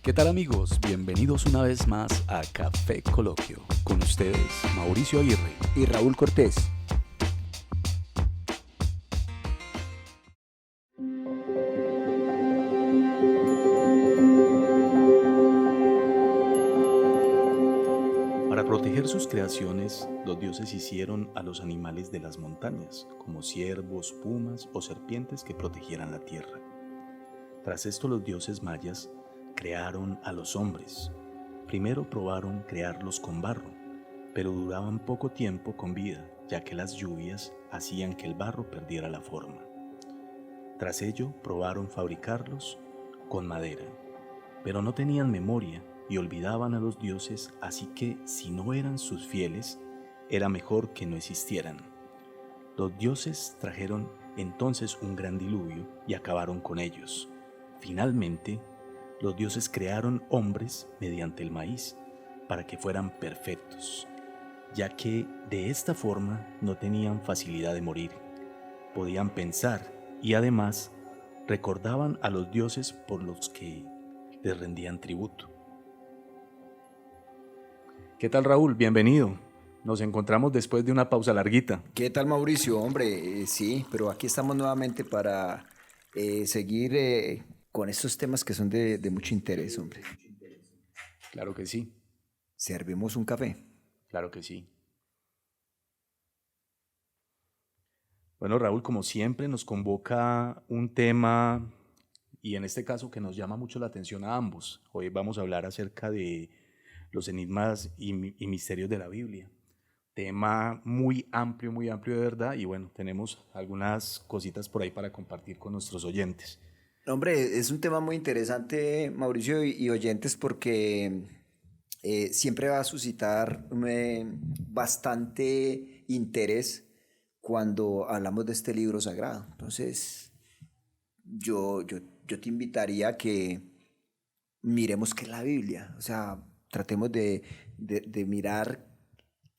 ¿Qué tal amigos? Bienvenidos una vez más a Café Coloquio. Con ustedes, Mauricio Aguirre y Raúl Cortés. Para proteger sus creaciones, los dioses hicieron a los animales de las montañas, como ciervos, pumas o serpientes que protegieran la tierra. Tras esto los dioses mayas crearon a los hombres. Primero probaron crearlos con barro, pero duraban poco tiempo con vida, ya que las lluvias hacían que el barro perdiera la forma. Tras ello probaron fabricarlos con madera, pero no tenían memoria y olvidaban a los dioses, así que si no eran sus fieles, era mejor que no existieran. Los dioses trajeron entonces un gran diluvio y acabaron con ellos. Finalmente, los dioses crearon hombres mediante el maíz para que fueran perfectos, ya que de esta forma no tenían facilidad de morir, podían pensar y además recordaban a los dioses por los que les rendían tributo. ¿Qué tal, Raúl? Bienvenido. Nos encontramos después de una pausa larguita. ¿Qué tal, Mauricio? Hombre, sí, pero aquí estamos nuevamente para seguir con estos temas que son de mucho interés, hombre. Claro que sí, Servimos un café. claro que sí. Bueno, Raúl, como siempre, nos convoca un tema y en este caso que nos llama mucho la atención a ambos. Hoy vamos a hablar acerca de los enigmas y misterios de la Biblia. Tema muy amplio de verdad y bueno, tenemos algunas cositas por ahí para compartir con nuestros oyentes. Hombre, es un tema muy interesante, Mauricio y oyentes, porque siempre va a suscitar bastante interés cuando hablamos de este libro sagrado. Entonces, yo te invitaría a que miremos qué es la Biblia, o sea, tratemos de mirar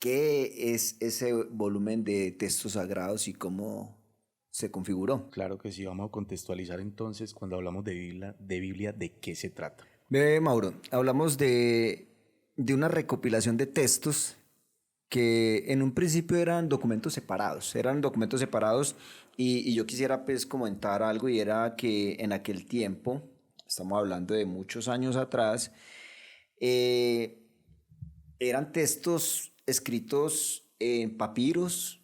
qué es ese volumen de textos sagrados y cómo se configuró. Claro que sí, vamos a contextualizar entonces cuando hablamos de Biblia, ¿de qué se trata? Ve, Mauro, hablamos de una recopilación de textos que en un principio eran documentos separados y yo quisiera pues comentar algo y era que en aquel tiempo, estamos hablando de muchos años atrás, eh, eran textos escritos en papiros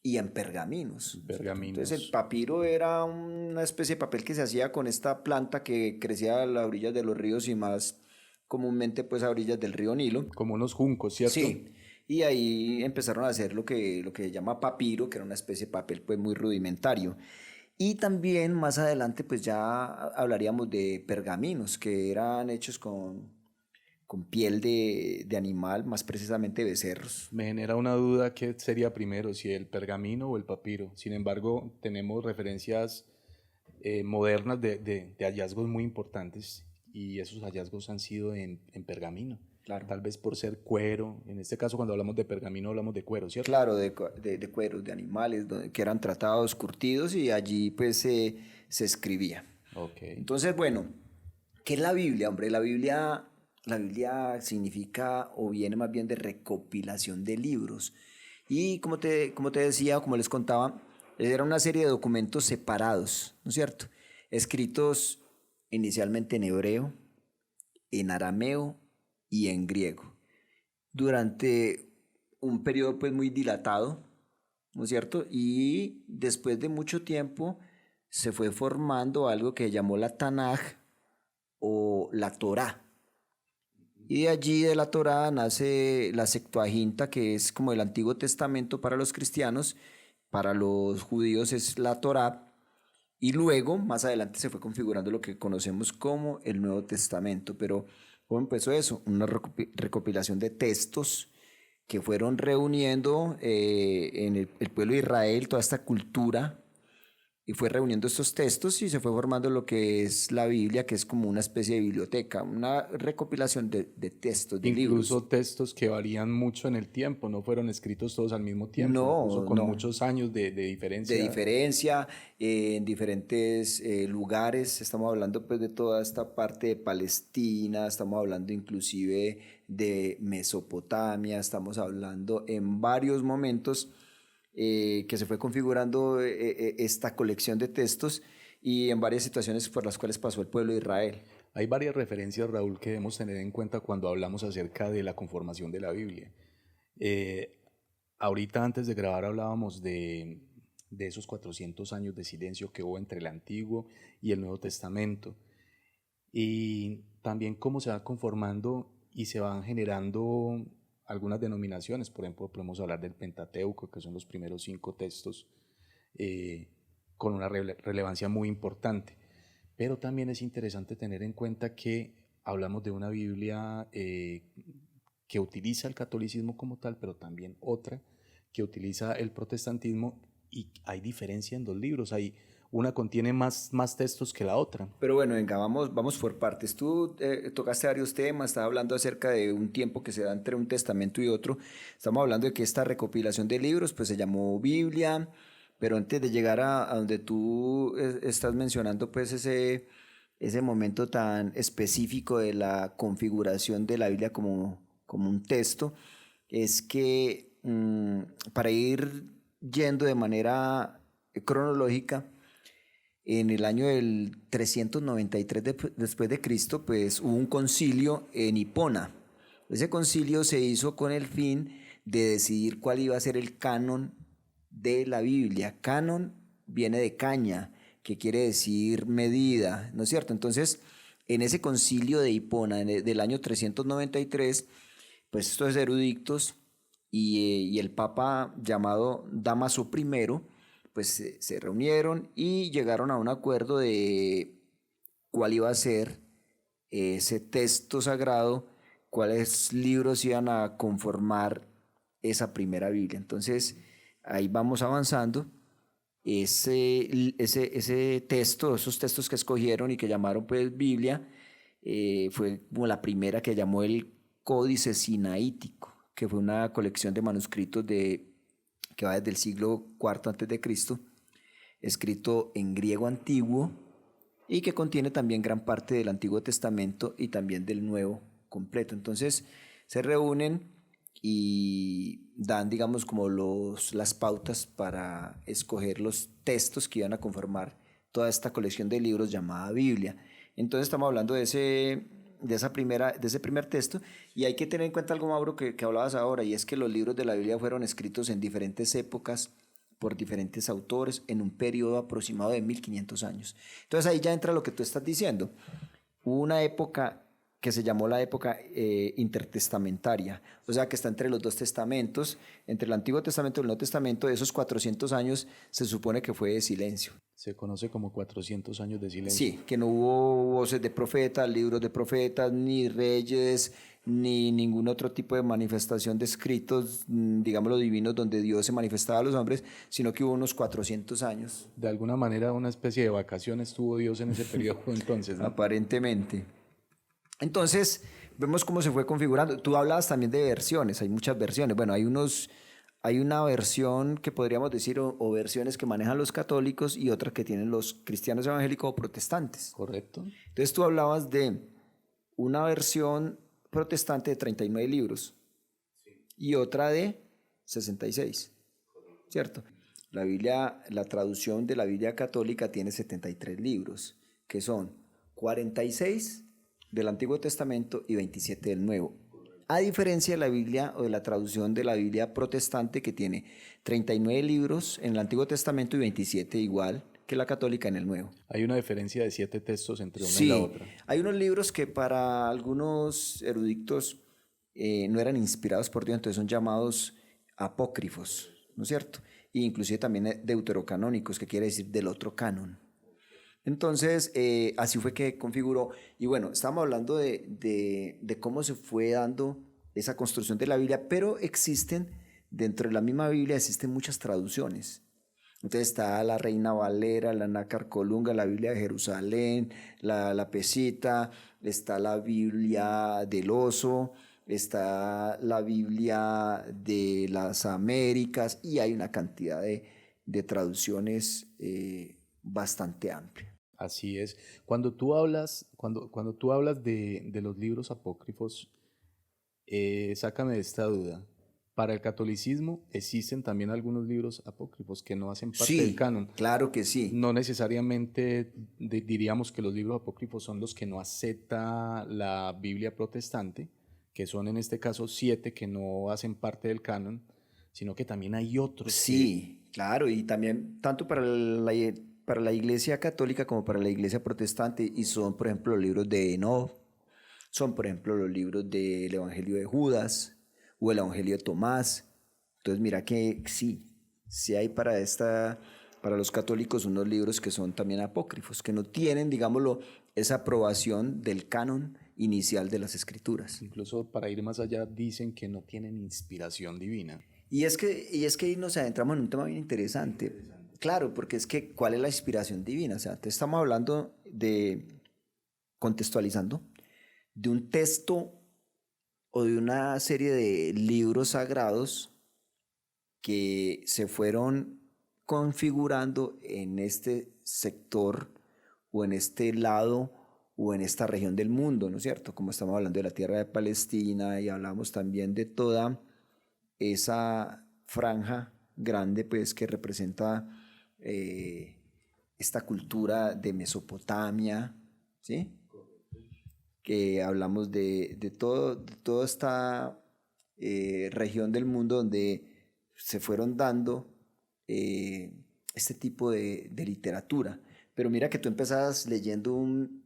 y en pergaminos, ¿cierto? Entonces el Pergaminos, papiro era una especie de papel que se hacía con esta planta que crecía a las orillas de los ríos y más comúnmente pues a orillas del río Nilo. como unos juncos, ¿cierto? Sí, y ahí empezaron a hacer lo que se llama papiro, que era una especie de papel pues muy rudimentario. Y también más adelante pues ya hablaríamos de pergaminos, que eran hechos con piel de animal, más precisamente becerros. Me genera una duda qué sería primero, si el pergamino o el papiro. Sin embargo, tenemos referencias modernas de hallazgos muy importantes y esos hallazgos han sido en pergamino. Claro. Tal vez por ser cuero. En este caso, cuando hablamos de pergamino, hablamos de cuero, ¿cierto? Claro, de cueros, de animales, que eran tratados, curtidos y allí pues se escribía. Ok. Entonces, bueno, ¿qué es la Biblia, hombre? La Biblia significa o viene más bien de recopilación de libros. Y como te decía, como les contaba, era una serie de documentos separados, ¿no es cierto? Escritos inicialmente en hebreo, en arameo y en griego. Durante un periodo pues muy dilatado, ¿no es cierto? Y después de mucho tiempo se fue formando algo que llamó la Tanaj o la Torá. Y de allí de la Torá nace la Septuaginta, que es como el Antiguo Testamento para los cristianos, para los judíos es la Torá, y luego más adelante se fue configurando lo que conocemos como el Nuevo Testamento. Pero ¿cómo empezó eso? Una recopilación de textos que fueron reuniendo en el pueblo de Israel toda esta cultura y fue reuniendo estos textos y se fue formando lo que es la Biblia, que es como una especie de biblioteca, una recopilación de textos, de libros. Incluso textos que varían mucho en el tiempo, no fueron escritos todos al mismo tiempo, incluso No, con no. muchos años de De diferencia. diferencia en diferentes lugares. Estamos hablando pues de toda esta parte de Palestina, estamos hablando inclusive de Mesopotamia, estamos hablando en varios momentos que se fue configurando esta colección de textos y en varias situaciones por las cuales pasó el pueblo de Israel. Hay varias referencias, Raúl, que debemos tener en cuenta cuando hablamos acerca de la conformación de la Biblia. Eh, Ahorita antes de grabar hablábamos de esos 400 años de silencio que hubo entre el Antiguo y el Nuevo Testamento y también cómo se va conformando y se van generando algunas denominaciones. Por ejemplo, podemos hablar del Pentateuco, que son los primeros 5 textos eh, con una relevancia muy importante. Pero también es interesante tener en cuenta que hablamos de una Biblia que utiliza el catolicismo como tal, pero también otra que utiliza el protestantismo, y hay diferencia en 2 libros. Una contiene más textos que la otra. Pero bueno, venga, vamos por partes. Tú tocaste varios temas, estaba hablando acerca de un tiempo que se da entre un testamento y otro. Estamos hablando de que esta recopilación de libros pues se llamó Biblia, pero antes de llegar a donde tú estás mencionando pues ese momento tan específico de la configuración de la Biblia como un texto, es que para ir yendo de manera cronológica, en el año del 393 después de Cristo, pues hubo un concilio en Hipona. Ese concilio se hizo con el fin de decidir cuál iba a ser el canon de la Biblia. Canon viene de caña, que quiere decir medida, ¿no es cierto? Entonces, en ese concilio de Hipona del año 393, pues estos eruditos y el papa llamado Dámaso I, pues se reunieron y llegaron a un acuerdo de cuál iba a ser ese texto sagrado, cuáles libros iban a conformar esa primera Biblia. Entonces, ahí vamos avanzando. Ese texto, esos textos que escogieron y que llamaron pues Biblia, fue como la primera que llamó el Códice Sinaítico, que fue una colección de manuscritos que va desde el siglo IV antes de Cristo, escrito en griego antiguo y que contiene también gran parte del Antiguo Testamento y también del Nuevo completo. Entonces se reúnen y dan, digamos, como las pautas para escoger los textos que iban a conformar toda esta colección de libros llamada Biblia. Entonces estamos hablando de ese primer texto, y hay que tener en cuenta algo, Mauro, que hablabas ahora, y es que los libros de la Biblia fueron escritos en diferentes épocas por diferentes autores en un periodo aproximado de 1500 años. Entonces ahí ya entra lo que tú estás diciendo. Hubo una época que se llamó la época intertestamentaria, o sea que está entre los 2 testamentos, entre el Antiguo Testamento y el Nuevo Testamento. De esos 400 años se supone que fue de silencio. Se conoce como 400 años de silencio. Sí, que no hubo voces de profetas, libros de profetas, ni reyes, ni ningún otro tipo de manifestación de escritos, digámoslo, divinos, donde Dios se manifestaba a los hombres, sino que hubo unos 400 años. De alguna manera, una especie de vacaciones tuvo Dios en ese periodo entonces, ¿no? Aparentemente. Entonces, vemos cómo se fue configurando. Tú hablabas también de versiones, hay muchas versiones. Bueno, hay una versión que podríamos decir, o versiones que manejan los católicos y otras que tienen los cristianos evangélicos o protestantes. Correcto. Entonces tú hablabas de una versión protestante de 39 libros y otra de 66, ¿cierto? La Biblia, la traducción de la Biblia católica tiene 73 libros, que son 46 del Antiguo Testamento y 27 del Nuevo. A diferencia de la Biblia o de la traducción de la Biblia protestante, que tiene 39 libros en el Antiguo Testamento y 27 igual que la católica en el Nuevo. Hay una diferencia de 7 textos entre una y Sí, la otra. hay unos libros que para algunos eruditos no eran inspirados por Dios, entonces son llamados apócrifos, ¿no es cierto? E inclusive también deuterocanónicos, que quiere decir del otro canon. Entonces, así fue que configuró. Y bueno, estamos hablando de cómo se fue dando esa construcción de la Biblia, pero dentro de la misma Biblia existen muchas traducciones. Entonces está la Reina Valera, la Nácar Colunga, la Biblia de Jerusalén, la Pesita, está la Biblia del Oso, está la Biblia de las Américas y hay una cantidad de traducciones bastante amplia. Así es. Cuando tú hablas de los libros apócrifos, sácame de esta duda. Para el catolicismo existen también algunos libros apócrifos que no hacen parte del Sí, canon. claro que sí. No necesariamente diríamos que los libros apócrifos son los que no acepta la Biblia protestante, que son en este caso 7 que no hacen parte del canon, sino que también hay otros que Sí, claro, y también tanto para la Iglesia Católica como para la Iglesia Protestante, y son, por ejemplo, los libros de Enoch, son, por ejemplo, los libros del Evangelio de Judas o el Evangelio de Tomás. Entonces, mira que sí, sí hay para los católicos unos libros que son también apócrifos, que no tienen, digámoslo, esa aprobación del canon inicial de las Escrituras. incluso para ir más allá dicen que no tienen inspiración divina. Y es que ahí nos adentramos en un tema bien interesante. Claro, porque es que, ¿cuál es la inspiración divina? O sea, te estamos hablando contextualizando, de un texto o de una serie de libros sagrados que se fueron configurando en este sector o en este lado o en esta región del mundo, ¿no es cierto? Como estamos hablando de la tierra de Palestina y hablamos también de toda esa franja grande pues que representa esta cultura de Mesopotamia, ¿sí? Que hablamos de toda esta región del mundo donde se fueron dando este tipo de literatura. Pero mira que tú empezabas leyendo Un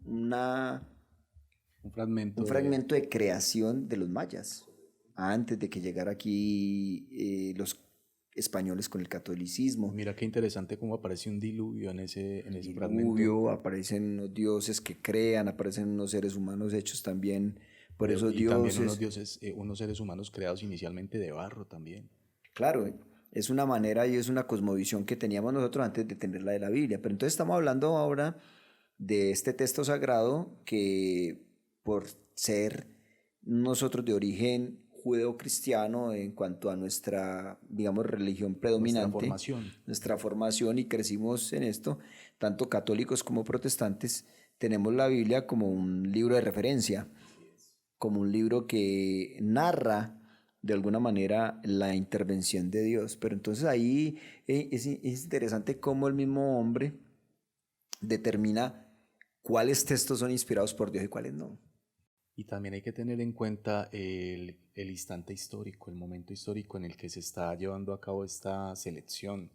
fragmento un de... fragmento de creación de los mayas, antes de que llegara aquí los españoles con el catolicismo. Mira qué interesante cómo aparece un diluvio en ese fragmento. Diluvio, aparecen unos dioses que crean, aparecen unos seres humanos hechos también por esos Y también unos dioses. dioses, unos seres humanos creados inicialmente de barro también. Claro, es una manera y es una cosmovisión que teníamos nosotros antes de tener la de la Biblia. Pero entonces estamos hablando ahora de este texto sagrado que por ser nosotros de origen judeocristiano en cuanto a nuestra, digamos, religión Nuestra predominante, formación. nuestra formación y crecimos en esto, tanto católicos como protestantes, tenemos la Biblia como un libro de referencia, como un libro que narra de alguna manera la intervención de Dios. Pero entonces ahí es interesante cómo el mismo hombre determina cuáles textos son inspirados por Dios y cuáles no. Y también hay que tener en cuenta el instante histórico, el momento histórico en el que se está llevando a cabo esta selección,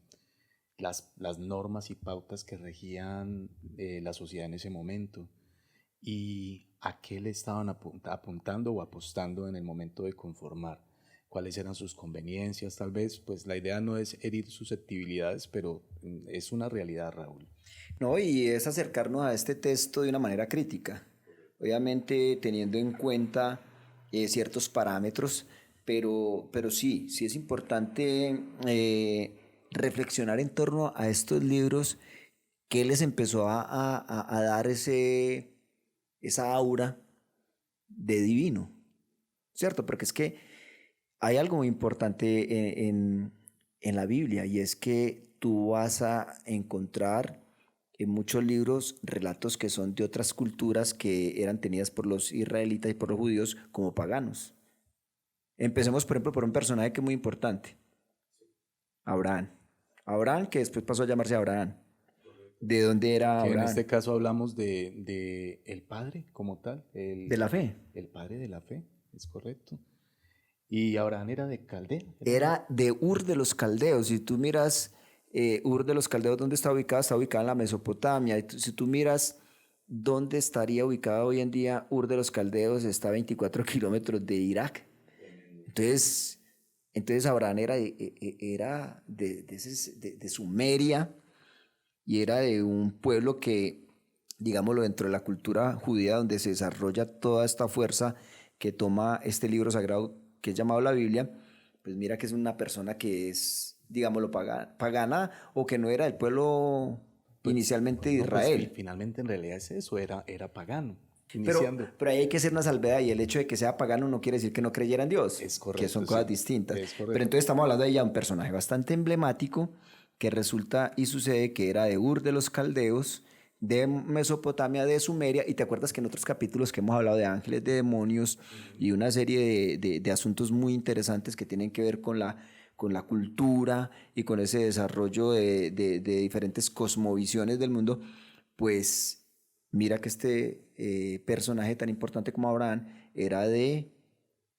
las normas y pautas que regían la sociedad en ese momento y a qué le estaban apuntando o apostando en el momento de conformar, cuáles eran sus conveniencias, tal vez, pues la idea no es herir susceptibilidades, pero es una realidad, Raúl. No, y es acercarnos a este texto de una manera crítica, obviamente teniendo en cuenta ciertos parámetros, pero sí, sí es importante reflexionar en torno a estos libros que les empezó a dar esa aura de divino, ¿cierto? Porque es que hay algo muy importante en la Biblia y es que tú vas a encontrar en muchos libros relatos que son de otras culturas que eran tenidas por los israelitas y por los judíos como paganos. Empecemos, por ejemplo, por un personaje que es muy importante, Abraham. Abraham, que después pasó a llamarse Abraham. ¿De dónde era Que en Abraham? este caso hablamos de el Padre como tal, De la fe. el Padre de la fe, es correcto. Y Abraham era de Caldea. Era de Ur de los Caldeos. Si tú miras Ur de los Caldeos, ¿dónde está ubicada? Está ubicada en la Mesopotamia. Y si tú miras dónde estaría ubicada hoy en día Ur de los Caldeos, está a 24 kilómetros de Irak. Entonces Abraham era de Sumeria y era de un pueblo que, digámoslo, dentro de la cultura judía, donde se desarrolla toda esta fuerza que toma este libro sagrado que es llamado la Biblia, pues mira que es una persona que es digámoslo, pagana o que no era del pueblo inicialmente de No, pues, Israel. finalmente en realidad es eso, era pagano, Pero, iniciando. pero ahí hay que hacer una salvedad y el hecho de que sea pagano no quiere decir que no creyera en Dios, Es que son correcto, cosas sí, distintas. es Pero correcto. entonces estamos hablando de ya un personaje bastante emblemático que resulta y sucede que era de Ur de los Caldeos, de Mesopotamia, de Sumeria, y te acuerdas que en otros capítulos que hemos hablado de ángeles, de demonios y una serie de asuntos muy interesantes que tienen que ver con la cultura y con ese desarrollo de diferentes cosmovisiones del mundo, pues mira que este personaje tan importante como Abraham era de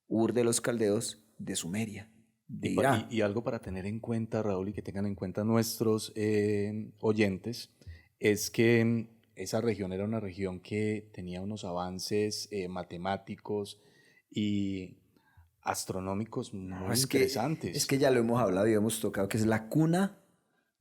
Ur de los Caldeos, de Sumeria, de Irán. Y algo para tener en cuenta, Raúl, y que tengan en cuenta nuestros oyentes, es que esa región era una región que tenía unos avances matemáticos y astronómicos muy Es interesantes. que ya lo hemos hablado y hemos tocado que es la cuna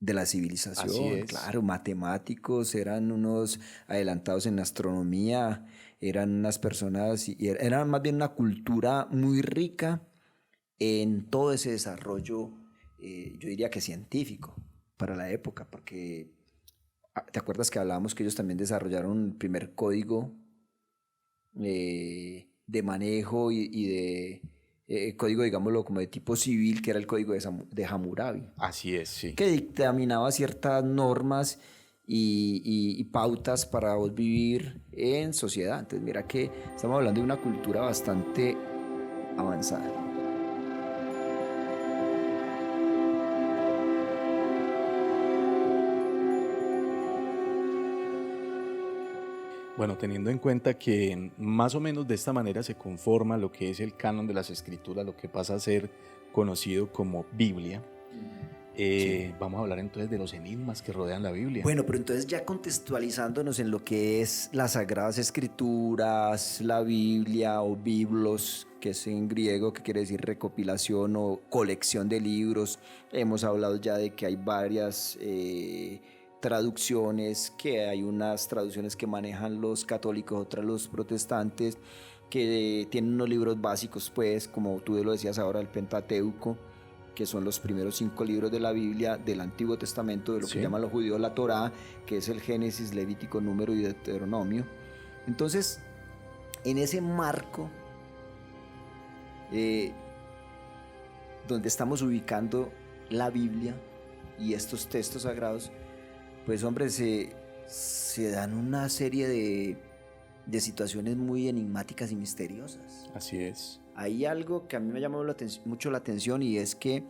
de la Así civilización. es. Claro, matemáticos, eran unos adelantados en astronomía, eran unas personas, y era más bien una cultura muy rica en todo ese desarrollo, yo diría que científico para la época, porque ¿te acuerdas que hablábamos que ellos también desarrollaron el primer código de manejo y de código, digámoslo, como de tipo civil, que era el código de Hammurabi, Así es, sí. que dictaminaba ciertas normas y pautas para vos vivir en sociedad? Entonces mira que estamos hablando de una cultura bastante avanzada. Bueno, teniendo en cuenta que más o menos de esta manera se conforma lo que es el canon de las escrituras, lo que pasa a ser conocido como Biblia, Sí. vamos a hablar entonces de los enigmas que rodean la Biblia. Bueno, pero entonces ya contextualizándonos en lo que es las Sagradas Escrituras, la Biblia o biblos, que es en griego, que quiere decir recopilación o colección de libros. Hemos hablado ya de que hay varias traducciones, que hay unas traducciones que manejan los católicos, otras los protestantes, que tienen unos libros básicos, pues, como tú lo decías ahora, el Pentateuco, que son los primeros 5 libros de la Biblia del Antiguo Testamento, de lo que Sí. llaman los judíos la Torá, que es el Génesis, Levítico, Número y Deuteronomio. Entonces, en ese marco donde estamos ubicando la Biblia y estos textos sagrados, pues hombre, se dan una serie de situaciones muy enigmáticas y misteriosas. Así es. Hay algo que a mí me llamó mucho la atención, y es que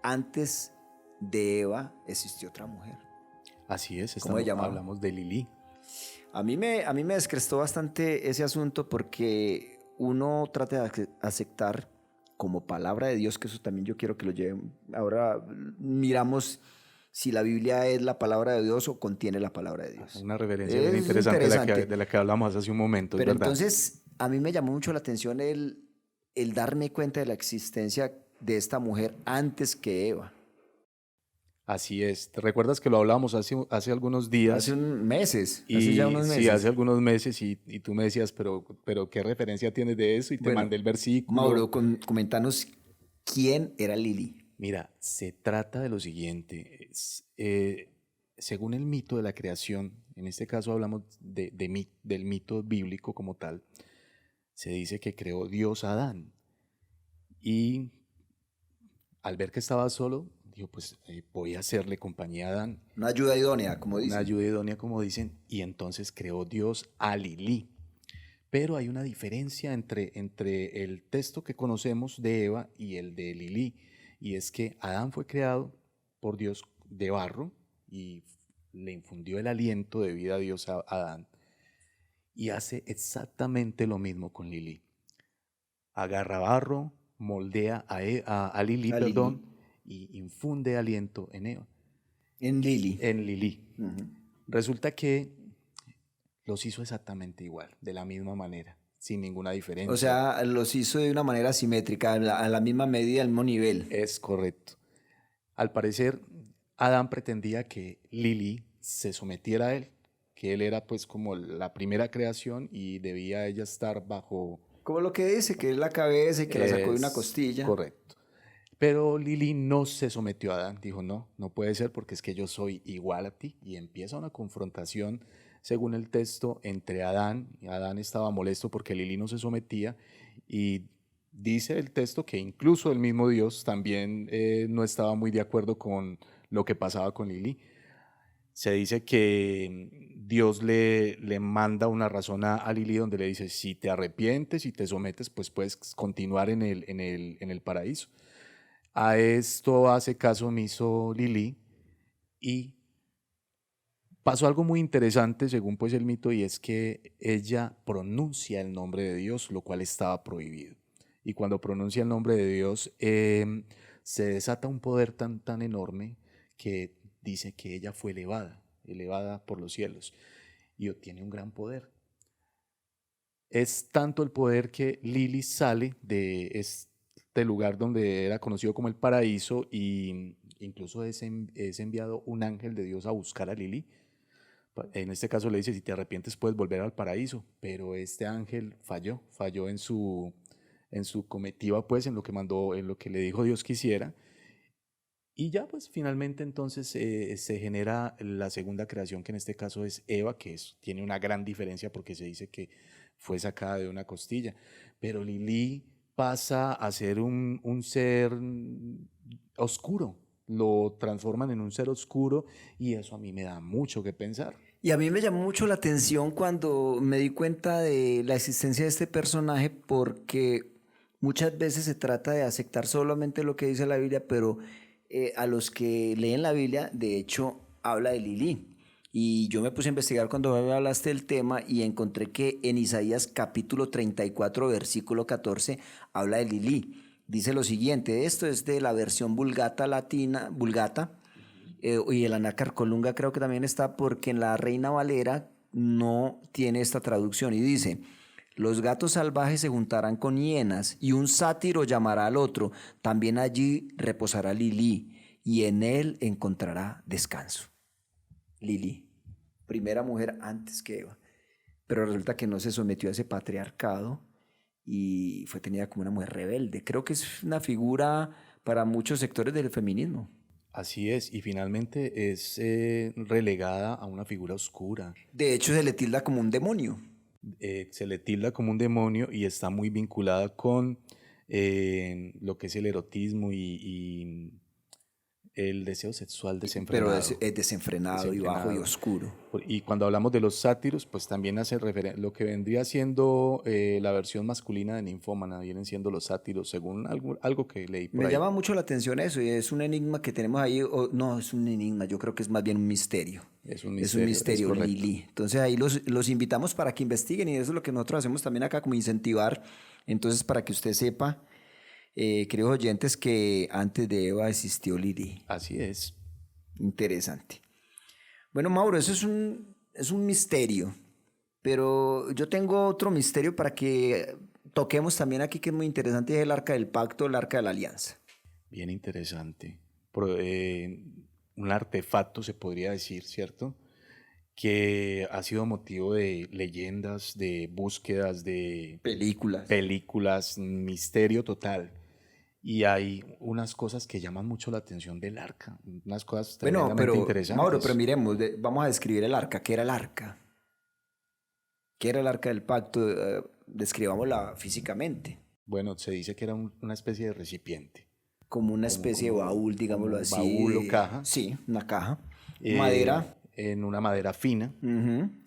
antes de Eva existió otra mujer. Así es, ¿Cómo se llamaba? hablamos de Lili. A mí me descrestó bastante ese asunto, porque uno trata de aceptar como palabra de Dios, que eso también yo quiero que lo lleven. Ahora miramos si la Biblia es la palabra de Dios o contiene la palabra de Dios. Una referencia bien Es interesante interesante. de la que hablamos hace un momento, Pero es verdad. entonces a mí me llamó mucho la atención el darme cuenta de la existencia de esta mujer antes que Eva. Así es. ¿Te recuerdas que lo hablábamos hace algunos días? Hace meses, Y hace ya unos meses. sí, hace algunos meses y tú me decías, pero ¿qué referencia tienes de eso? Y te Bueno, mandé el versículo. Mauro, comentanos quién era Lili. Mira, se trata de lo siguiente. Según el mito de la creación, en este caso hablamos del mito bíblico como tal, se dice que creó Dios a Adán. Y al ver que estaba solo, dijo, pues voy a hacerle compañía a Adán. Una ayuda idónea, como Una dicen. ayuda idónea, como dicen, y entonces creó Dios a Lili. Pero hay una diferencia entre el texto que conocemos de Eva y el de Lili, y es que Adán fue creado por Dios de barro y le infundió el aliento de vida a Dios a Adán, y hace exactamente lo mismo con Lili. Agarra barro, moldea a Lili, A Lili. perdón, y infunde aliento en Eva. En Lili. En Lili. Ujú. Resulta que los hizo exactamente igual, de la misma manera, sin ninguna diferencia. O sea, los hizo de una manera simétrica, a la misma medida, al mismo nivel. Es correcto. Al parecer, Adán pretendía que Lili se sometiera a él, que él era pues como la primera creación y debía ella estar bajo... Como lo que dice, que es la cabeza y que la sacó de una Es costilla. correcto. Pero Lili no se sometió a Adán, dijo, no, no puede ser porque es que yo soy igual a ti. Y empieza una confrontación, según el texto, entre Adán. Y Adán estaba molesto porque Lili no se sometía. Y dice el texto que incluso el mismo Dios también no estaba muy de acuerdo con lo que pasaba con Lili. Se dice que Dios le manda una razón a Lili donde le dice, si te arrepientes y te sometes, pues puedes continuar en el paraíso. A esto hace caso omiso Lili y pasó algo muy interesante según pues el mito y es que ella pronuncia el nombre de Dios, lo cual estaba prohibido. Y cuando pronuncia el nombre de Dios se desata un poder tan enorme que dice que ella fue elevada por los cielos y obtiene un gran poder. Es tanto el poder que Lili sale de este lugar donde era conocido como el paraíso y incluso es enviado un ángel de Dios a buscar a Lili. En este caso le dice, si te arrepientes puedes volver al paraíso, pero este ángel falló en su comitiva, pues en lo que mandó, en lo que le dijo Dios que hiciera. Y ya pues finalmente entonces se genera la segunda creación, que en este caso es Eva, que tiene una gran diferencia porque se dice que fue sacada de una costilla. Pero Lili pasa a ser un ser oscuro, lo transforman en un ser oscuro y eso a mí me da mucho que pensar. Y a mí me llamó mucho la atención cuando me di cuenta de la existencia de este personaje porque muchas veces se trata de aceptar solamente lo que dice la Biblia, pero a los que leen la Biblia, de hecho, habla de Lili. Y yo me puse a investigar cuando me hablaste del tema y encontré que en Isaías capítulo 34, versículo 14, habla de Lili. Dice lo siguiente, esto es de la versión vulgata latina, vulgata, y el Anácar Colunga creo que también está porque en la Reina Valera no tiene esta traducción y dice, los gatos salvajes se juntarán con hienas y un sátiro llamará al otro, también allí reposará Lili y en él encontrará descanso. Lili, primera mujer antes que Eva, pero resulta que no se sometió a ese patriarcado y fue tenida como una mujer rebelde. Creo que es una figura para muchos sectores del feminismo. Así es, y finalmente es relegada a una figura oscura. De hecho, se le tilda como un demonio. Se le tilda como un demonio y está muy vinculada con lo que es el erotismo y el deseo sexual Pero desenfrenado. es desenfrenado y bajo y oscuro. Y cuando hablamos de los sátiros, pues también hace referencia, lo que vendría siendo la versión masculina de ninfómana, vienen siendo los sátiros, según algo que leí por Me ahí. llama mucho la atención eso y es un enigma que tenemos ahí. No, es un enigma, yo creo que es más bien un misterio. Es un Es un misterio, misterio, Lili. Entonces ahí los invitamos para que investiguen y eso es lo que nosotros hacemos también acá, como incentivar. Entonces, para que usted sepa, queridos oyentes, que antes de Eva existió Lili. Así es. Interesante. Bueno, Mauro, eso es un misterio, pero yo tengo otro misterio para que toquemos también aquí que es muy interesante, es el arca del pacto, el arca de la alianza. Bien interesante. Un artefacto, se podría decir, ¿cierto? Que ha sido motivo de leyendas, de búsquedas, de Películas. películas, misterio total. Y hay unas cosas que llaman mucho la atención del arca, unas cosas Bueno, tremendamente pero Mauro, interesantes. pero miremos, vamos a describir el arca. ¿Qué era el arca? ¿Qué era el arca del pacto? Describámosla físicamente, Bueno, se dice que era una especie de recipiente, como una como, especie de como, baúl, como digámoslo un así. baúl o caja, Sí, una caja. Madera, en una madera fina,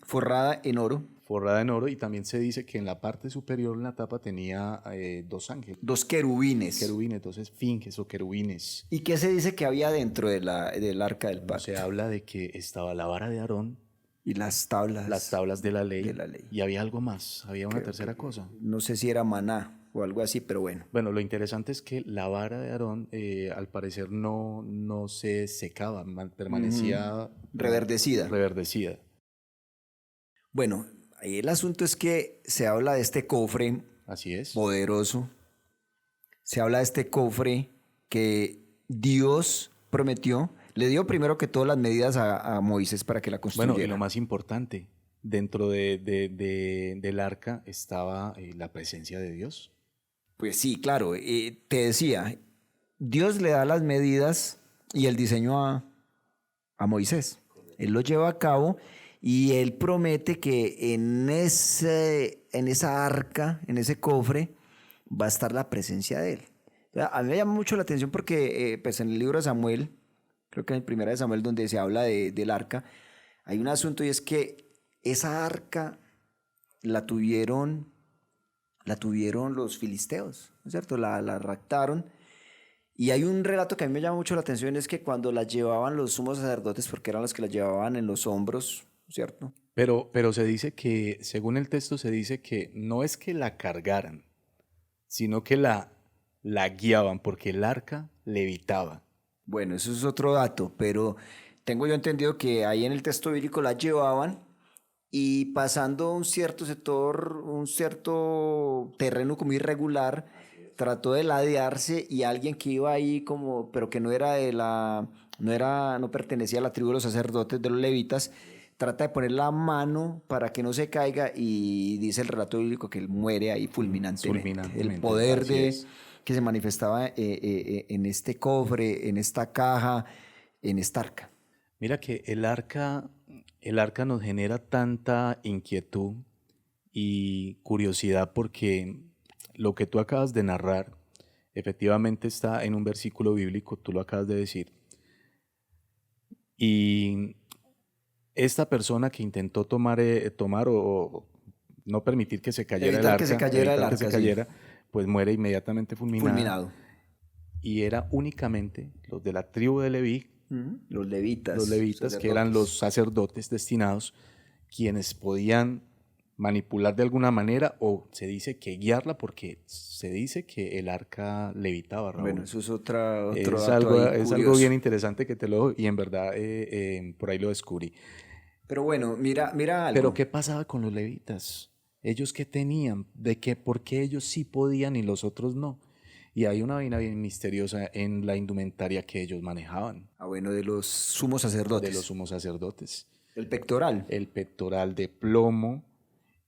forrada en oro. forrada en oro, y también se dice que en la parte superior, en la tapa, tenía dos ángeles, Dos querubines. querubines, dos esfinges o querubines. ¿Y qué se dice que había dentro del arca del No, se pacto? habla de que estaba la vara de Aarón, Y las tablas las tablas de la de la ley. y había algo más, había una tercera cosa. No sé si era maná o algo así, pero bueno. Bueno, lo interesante es que la vara de Aarón al parecer no se secaba, permanecía Reverdecida. reverdecida. Bueno, ahí el asunto es que se habla de este cofre Así es. poderoso. Se habla de este cofre que Dios prometió. Le dio primero que todas las medidas a Moisés para que la construyera. Bueno, y lo más importante, dentro del arca estaba la presencia de Dios. Pues sí, claro. Te decía, Dios le da las medidas y el diseño a Moisés. Él lo lleva a cabo y él promete que en esa arca, en ese cofre, va a estar la presencia de él. O sea, a mí me llama mucho la atención porque pues en el libro de Samuel, creo que en el primero de Samuel donde se habla del arca, hay un asunto y es que esa arca la tuvieron los filisteos, ¿no es cierto? La raptaron. Y hay un relato que a mí me llama mucho la atención, es que cuando la llevaban los sumos sacerdotes, porque eran los que la llevaban en los hombros, ¿cierto? Pero se dice que, según el texto, se dice que no es que la cargaran, sino que la guiaban, porque el arca levitaba. Bueno, eso es otro dato, pero tengo yo entendido que ahí en el texto bíblico la llevaban y pasando un cierto sector, un cierto terreno como irregular, trató de ladearse y alguien que iba ahí como, pero que no era no pertenecía a la tribu de los sacerdotes, de los levitas, trata de poner la mano para que no se caiga y dice el relato bíblico que él muere ahí fulminantemente. El Fulminantemente, poder así es. que se manifestaba en este cofre, en esta caja, en esta arca. Mira que el arca nos genera tanta inquietud y curiosidad porque lo que tú acabas de narrar efectivamente está en un versículo bíblico, tú lo acabas de decir. Y esta persona que intentó tomar o no permitir que se cayera el Evitar que se arca, cayera el evitar que se arca, sí. cayera, pues muere inmediatamente fulminada. Fulminado. Y era únicamente los de la tribu de Leví, Los levitas. los levitas, que eran los sacerdotes destinados, quienes podían manipular de alguna manera o se dice que guiarla porque se dice que el arca levitaba, Raúl. Bueno, eso es otro Es dato algo, ahí es algo curioso. bien interesante que te lo y en verdad por ahí lo descubrí. Pero bueno, mira Pero algo. ¿qué pasaba con los levitas? ¿Ellos qué tenían? ¿Por qué ellos sí podían y los otros no? Y hay una vaina bien misteriosa en la indumentaria que ellos manejaban, Bueno, de los sumos de sacerdotes. los sumos sacerdotes. El pectoral. El pectoral de plomo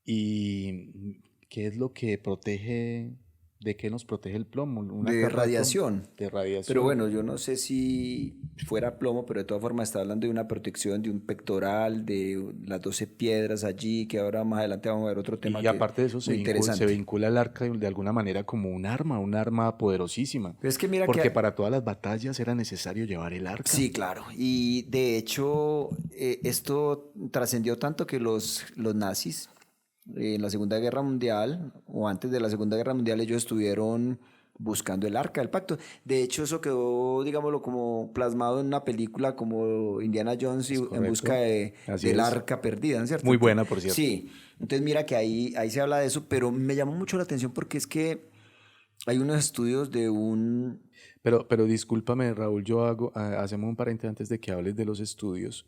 y ¿qué es lo que protege? ¿De qué nos protege el plomo? Una De capa de plomo. radiación. De Pero radiación. bueno, yo no sé si fuera plomo, pero de todas formas está hablando de una protección, de un pectoral, de las 12 piedras allí, que ahora más adelante vamos a ver otro tema Y que aparte de eso es muy se interesante. vincula el arca de alguna manera como un arma poderosísima. Pero es que mira Porque que... para todas las batallas era necesario llevar el arca. Sí, claro. Y de hecho, esto trascendió tanto que los nazis en la Segunda Guerra Mundial o antes de la Segunda Guerra Mundial ellos estuvieron buscando el Arca del Pacto. De hecho, eso quedó, digámoslo, como plasmado en una película como Indiana Jones Es en busca correcto. Así del es. Arca perdida, ¿no es cierto? Muy buena, por cierto. Sí, entonces mira que ahí se habla de eso, pero me llamó mucho la atención porque es que hay unos estudios de un... Pero discúlpame, Raúl, hacemos un paréntesis antes de que hables de los estudios.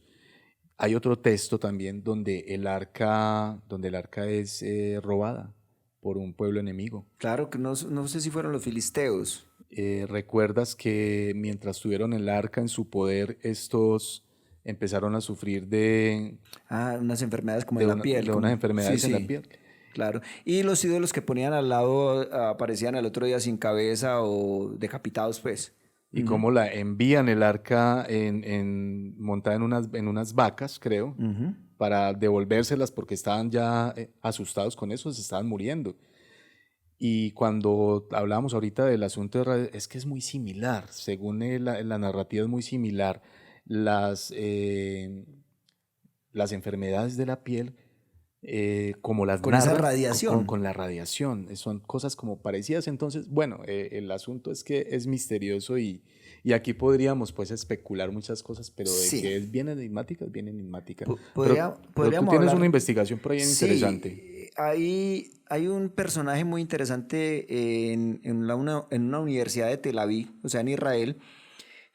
Hay otro texto también donde el arca es robada por un pueblo enemigo. Claro que no sé si fueron los filisteos. ¿Recuerdas que mientras tuvieron el arca en su poder, estos empezaron a sufrir Unas enfermedades como en la piel. de unas enfermedades en la piel? Claro. Y los ídolos que ponían al lado aparecían el otro día sin cabeza o decapitados, pues. Y cómo la envían el arca montada en unas vacas, creo, para devolvérselas porque estaban ya asustados con eso, se estaban muriendo. Y cuando hablamos ahorita del asunto es que es muy similar, según la narrativa es muy similar. Las enfermedades de la piel, como las Con esa narra, radiación. con la radiación, son cosas como parecidas. Entonces, bueno, el asunto es que es misterioso y aquí podríamos pues especular muchas cosas, pero de Sí. que es bien enigmática, es bien enigmática. Pero tú Podríamos tienes hablar... una investigación por ahí bien Sí, interesante. hay un personaje muy interesante en una universidad de Tel Aviv, o sea, en Israel.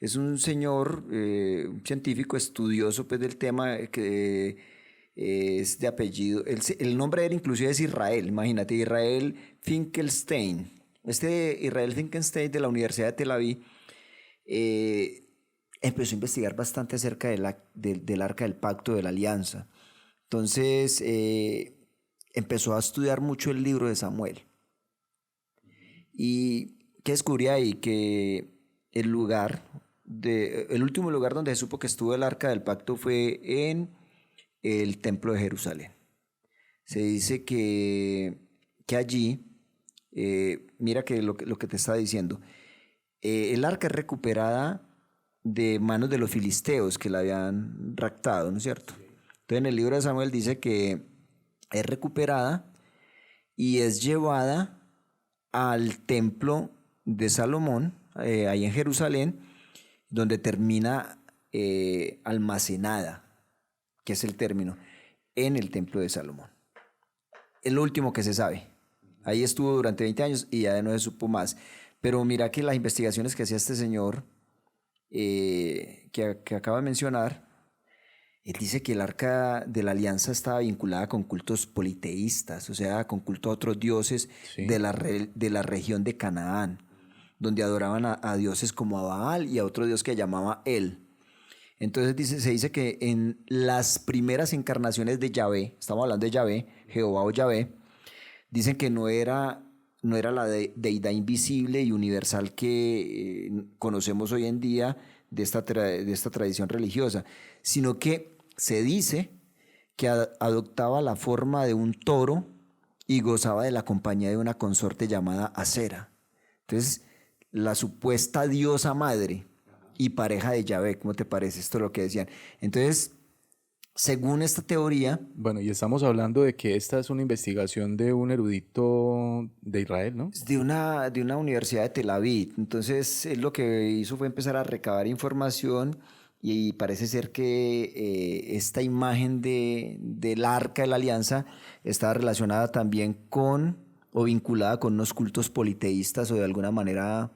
Es un señor, un científico estudioso pues, del tema que es de apellido. El nombre de él inclusive es Israel, imagínate, Israel Finkelstein. Este Israel Finkelstein de la Universidad de Tel Aviv empezó a investigar bastante acerca del Arca del Pacto, de la Alianza. Entonces empezó a estudiar mucho el libro de Samuel. ¿Y qué descubrí ahí? Que el último lugar donde se supo que estuvo el arca del pacto fue en el templo de Jerusalén. Se dice que allí, mira que lo que te estaba diciendo, el arca es recuperada de manos de los filisteos que la habían raptado, ¿no es cierto? Entonces en el libro de Samuel dice que es recuperada y es llevada al templo de Salomón, ahí en Jerusalén, donde termina almacenada, que es el término, en el templo de Salomón. Es lo último que se sabe. Ahí estuvo durante 20 años y ya no se supo más. Pero mira que las investigaciones que hacía este señor que acaba de mencionar, él dice que el arca de la alianza estaba vinculada con cultos politeístas, o sea, con culto a otros dioses Sí. de la región de Canaán, donde adoraban a dioses como a Baal y a otro dios que llamaba El. Entonces se dice que en las primeras encarnaciones de Yahvé, estamos hablando de Yahvé, Jehová o Yahvé, dicen que no era la deidad invisible y universal que conocemos hoy en día de esta tradición religiosa, sino que se dice que adoptaba la forma de un toro y gozaba de la compañía de una consorte llamada Acera. Entonces, la supuesta diosa madre y pareja de Yahvé, ¿cómo te parece? Esto es lo que decían. Entonces, según esta teoría, Bueno, y estamos hablando de que esta es una investigación de un erudito de Israel, ¿no? es de una universidad de Tel Aviv. Entonces, él lo que hizo fue empezar a recabar información y parece ser que esta imagen del arca de la alianza está relacionada también con o vinculada con unos cultos politeístas o de alguna manera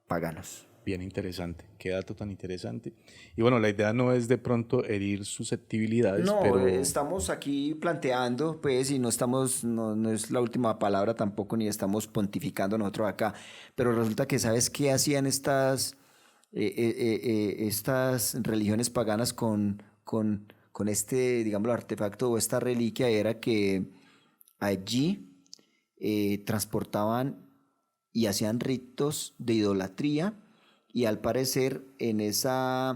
paganos. Bien interesante, qué dato tan interesante. Y bueno, la idea no es de pronto herir susceptibilidades, No, pero estamos aquí planteando, pues, y no es la última palabra tampoco, ni estamos pontificando nosotros acá, pero resulta que, ¿sabes qué hacían estas religiones paganas con este, digamos, artefacto o esta reliquia? Era que allí transportaban y hacían ritos de idolatría y al parecer en esa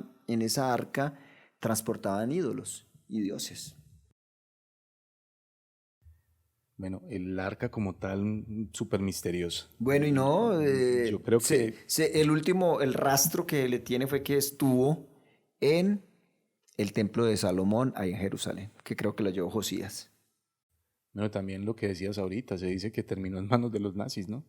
arca transportaban ídolos y dioses. bueno, el arca como tal, súper misterioso. Bueno, y no, Yo creo que, el rastro que le tiene fue que estuvo en el templo de Salomón, ahí en Jerusalén, que creo que lo llevó Josías. bueno, también lo que decías ahorita, se dice que terminó en manos de los nazis, ¿no?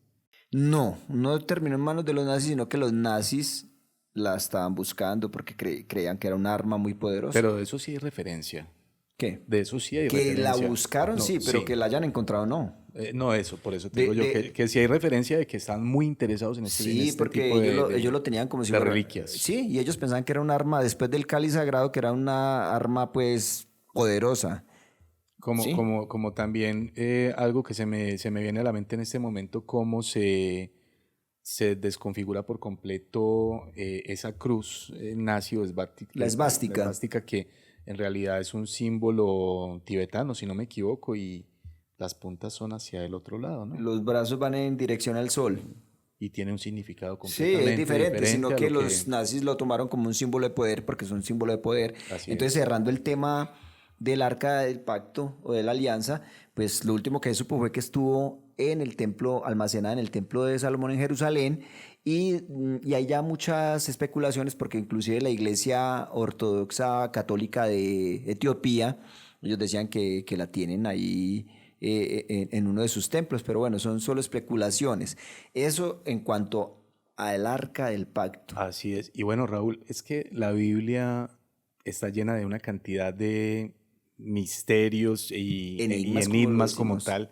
No terminó en manos de los nazis, sino que los nazis la estaban buscando porque creían que era un arma muy poderosa. Pero de eso sí hay referencia. ¿Qué? De eso sí hay Que la referencia. buscaron, No, sí, pero sí. que la hayan encontrado, no. No eso, por eso te De- digo yo, de- que sí hay referencia de que están muy interesados en Sí, este porque tipo ellos lo tenían como si de fuera... reliquias. Sí, y ellos pensaban que era un arma, después del cáliz sagrado, que era una arma, pues, poderosa. Sí. Como también algo que se me viene a la mente en este momento, cómo se desconfigura por completo esa cruz nazi o La esvástica. esvástica que en realidad es un símbolo tibetano, si no me equivoco, y las puntas son hacia el otro lado, ¿no? Los brazos van en dirección al sol. Y tiene un significado Sí, es completamente diferente, sino diferente a que lo los nazis lo tomaron como un símbolo de poder, porque es un símbolo de poder. Así Entonces, es. cerrando el tema del arca del pacto o de la alianza, pues lo último que se supo fue que estuvo en el templo, almacenada en el templo de Salomón en Jerusalén, y hay ya muchas especulaciones, porque inclusive la iglesia ortodoxa católica de Etiopía, ellos decían que la tienen ahí en uno de sus templos, pero bueno, son solo especulaciones. Eso en cuanto al arca del pacto. Así es. Y bueno, Raúl, es que la Biblia está llena de una cantidad de misterios y Enigmas, como lo enigmas como decimos. tal.